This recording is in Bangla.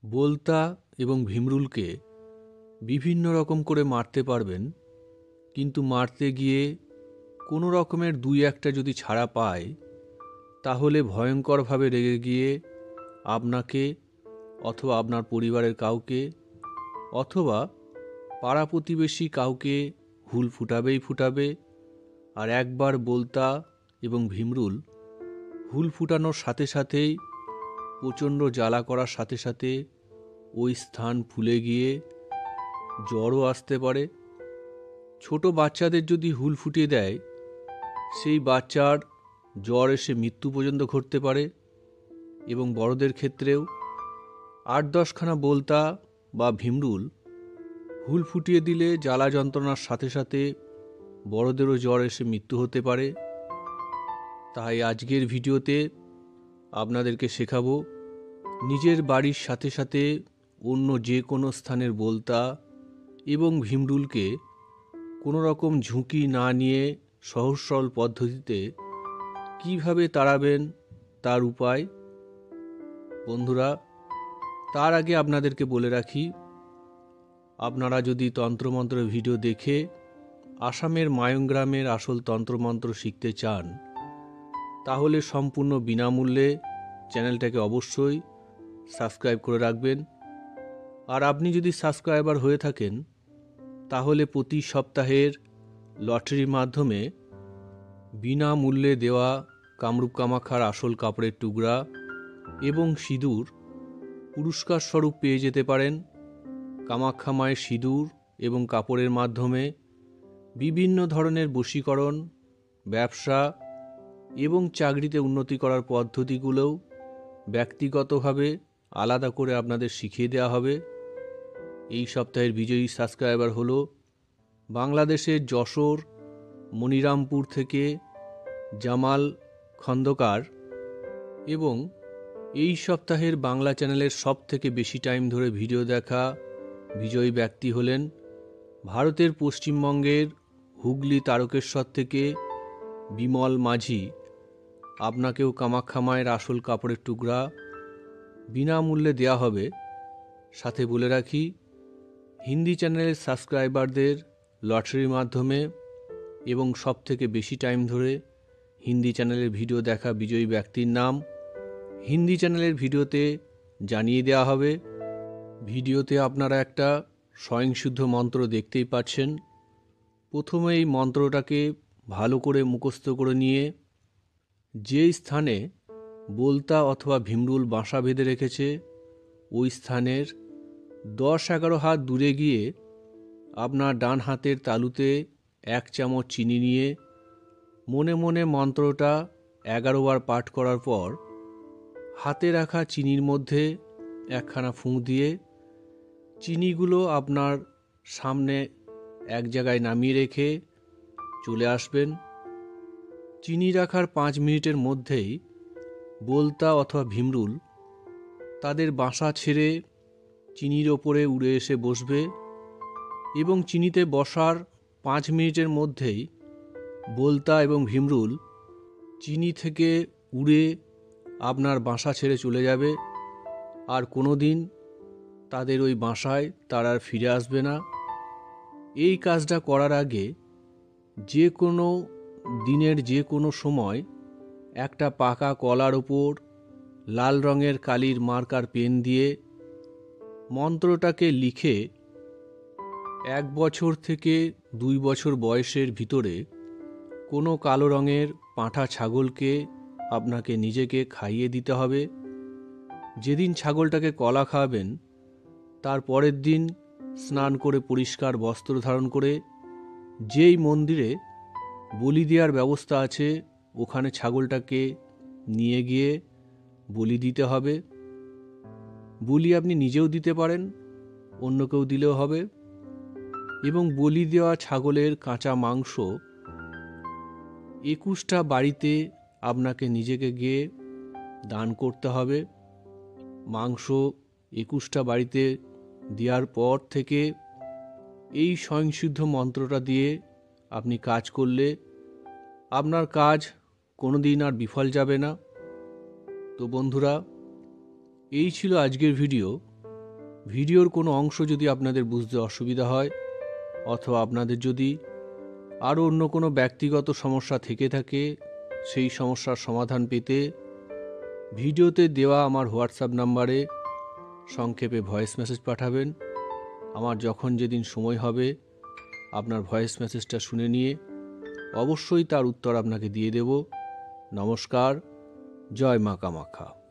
बोलता এবং ভীমরুলকে বিভিন্ন রকম করে মারতে পারবেন, কিন্তু মারতে গিয়ে কোনো রকমের দুই একটা যদি ছাড়া পায় তাহলে ভয়ঙ্করভাবে রেগে গিয়ে আপনাকে অথবা আপনার পরিবারের কাউকে অথবা পাড়া প্রতিবেশী কাউকে হুল ফুটাবেই ফুটাবে। আর একবার বলতা এবং ভীমরুল হুল ফুটানোর সাথে সাথেই প্রচণ্ড জ্বালা করার সাথে সাথে ওই স্থান ফুলে গিয়ে জ্বরও আসতে পারে। ছোট বাচ্চাদের যদি হুল ফুটিয়ে দেয়, সেই বাচ্চার জ্বর এসে মৃত্যু পর্যন্ত ঘটতে পারে। এবং বড়দের ক্ষেত্রেও ৮-১০খানা বলতা বা ভীমরুল হুল ফুটিয়ে দিলে জ্বালা যন্ত্রণার সাথে সাথে বড়দেরও জ্বর এসে মৃত্যু হতে পারে। তাই আজকের ভিডিওতে আপনাদেরকে শেখাবো নিজের বাড়ির সাথে সাথে অন্য যে কোনো স্থানের বলতা এবং ভীমরুলকে কোনো রকম ঝুঁকি না নিয়ে সহজ সরল পদ্ধতিতে কীভাবে তাড়াবেন তার উপায়। বন্ধুরা, তার আগে আপনাদেরকে বলে রাখি, আপনারা যদি তন্ত্রমন্ত্রের ভিডিও দেখে আসামের মায়ংগ্রামের আসল তন্ত্রমন্ত্র শিখতে চান তাহলে সম্পূর্ণ বিনামূল্যে চ্যানেলটাকে অবশ্যই সাবস্ক্রাইব করে রাখবেন। আর আপনি যদি সাবস্ক্রাইবার হয়ে থাকেন তাহলে প্রতি সপ্তাহের লটারির মাধ্যমে বিনামূল্যে দেওয়া কামরূপ কামাখ্যার আসল কাপড়ের টুকরা এবং সিঁদুর পুরস্কার স্বরূপ পেয়ে যেতে পারেন। কামাখ্যা মায়ের সিঁদুর এবং কাপড়ের মাধ্যমে বিভিন্ন ধরনের বশীকরণ, ব্যবসা এবং চাকরিতে উন্নতি করার পদ্ধতিগুলোও ব্যক্তিগতভাবে আলাদা করে আপনাদের শিখিয়ে দেওয়া হবে। এই সপ্তাহের বিজয়ী সাবস্ক্রাইবার হলো বাংলাদেশের যশোর মনিরামপুর থেকে জামাল খন্দকার এবং এই সপ্তাহের বাংলা চ্যানেলের সবথেকে বেশি টাইম ধরে ভিডিও দেখা বিজয়ী ব্যক্তি হলেন ভারতের পশ্চিমবঙ্গের হুগলি তারকেশ্বর থেকে বিমল মাঝি। আপনাকেও কামাখ্যা মায়ের আসল কাপড়ের টুকরা বিনামূল্যে দেওয়া হবে। সাথে বলে রাখি, হিন্দি চ্যানেলের সাবস্ক্রাইবারদের লটারির মাধ্যমে এবং সবথেকে বেশি টাইম ধরে হিন্দি চ্যানেলের ভিডিও দেখা বিজয়ী ব্যক্তির নাম হিন্দি চ্যানেলের ভিডিওতে জানিয়ে দেওয়া হবে। ভিডিওতে আপনারা একটা স্বয়ংসিদ্ধ মন্ত্র দেখতেই পাচ্ছেন। প্রথমে এই মন্ত্রটাকে ভালো করে মুখস্থ করে নিয়ে যে স্থানে বলতা অথবা ভীমরুল বাসা বেঁধে রেখেছে ওই স্থানের ১০-১১ হাত দূরে গিয়ে আপনার ডান হাতের তালুতে ১ চামচ চিনি নিয়ে মনে মনে মন্ত্রটা ১১ বার পাঠ করার পর হাতে রাখা চিনির মধ্যে একখানা ফুঁক দিয়ে চিনিগুলো আপনার সামনে এক জায়গায় নামিয়ে রেখে চলে আসবেন। চিনি রাখার ৫ মিনিটের মধ্যেই বলতা অথবা ভীমরুল তাদের বাসা ছেড়ে চিনির ওপরে উড়ে এসে বসবে এবং চিনিতে বসার ৫ মিনিটের মধ্যেই বলতা এবং ভীমরুল চিনি থেকে উড়ে আপনার বাসা ছেড়ে চলে যাবে। আর কোনো দিন তাদের ওই বাসায় তারা আর ফিরে আসবে না। এই কাজটা করার আগে যে কোনো দিনের যে কোনো সময় একটা পাকা কলার ওপর লাল রঙের কালির মার্কার পেন দিয়ে মন্ত্রটাকে লিখে ১ বছর থেকে ২ বছর বয়সের ভিতরে কোনো কালো রঙের পাঁঠা ছাগলকে আপনাকে নিজেকে খাইয়ে দিতে হবে। যেদিন ছাগলটাকে কলা খাওয়াবেন তার পরের দিন স্নান করে পরিষ্কার বস্ত্র ধারণ করে যেই মন্দিরে বলি দেওয়ার ব্যবস্থা আছে ওখানে ছাগলটাকে নিয়ে গিয়ে বলি দিতে হবে। বলি আপনি নিজেও দিতে পারেন, অন্য কেউ দিলেও হবে। এবং বলি দেওয়া ছাগলের কাঁচা মাংস ২১টা বাড়িতে আপনাকে নিজেকে গিয়ে দান করতে হবে। মাংস ২১টা বাড়িতে দেওয়ার পর থেকে এই স্বয়ংসিদ্ধ মন্ত্রটা দিয়ে আপনি কাজ করলে আপনার কাজ কোনো দিন আর বিফল যাবে না। তো বন্ধুরা, এই ছিল আজকের ভিডিও। ভিডিওর কোনো অংশ যদি আপনাদের বুঝতে অসুবিধা হয় অথবা আপনাদের যদি আরও অন্য কোনো ব্যক্তিগত সমস্যা থেকে থাকে, সেই সমস্যার সমাধান পেতে ভিডিওতে দেওয়া আমার হোয়াটসঅ্যাপ নাম্বারে সংক্ষেপে ভয়েস মেসেজ পাঠাবেন। আমার যখন যেদিন সময় হবে আপনার ভয়েস মেসেজটা শুনে নিয়ে অবশ্যই তার উত্তর আপনাকে দিয়ে দেব। নমস্কার। জয় মা কামাখ্যা।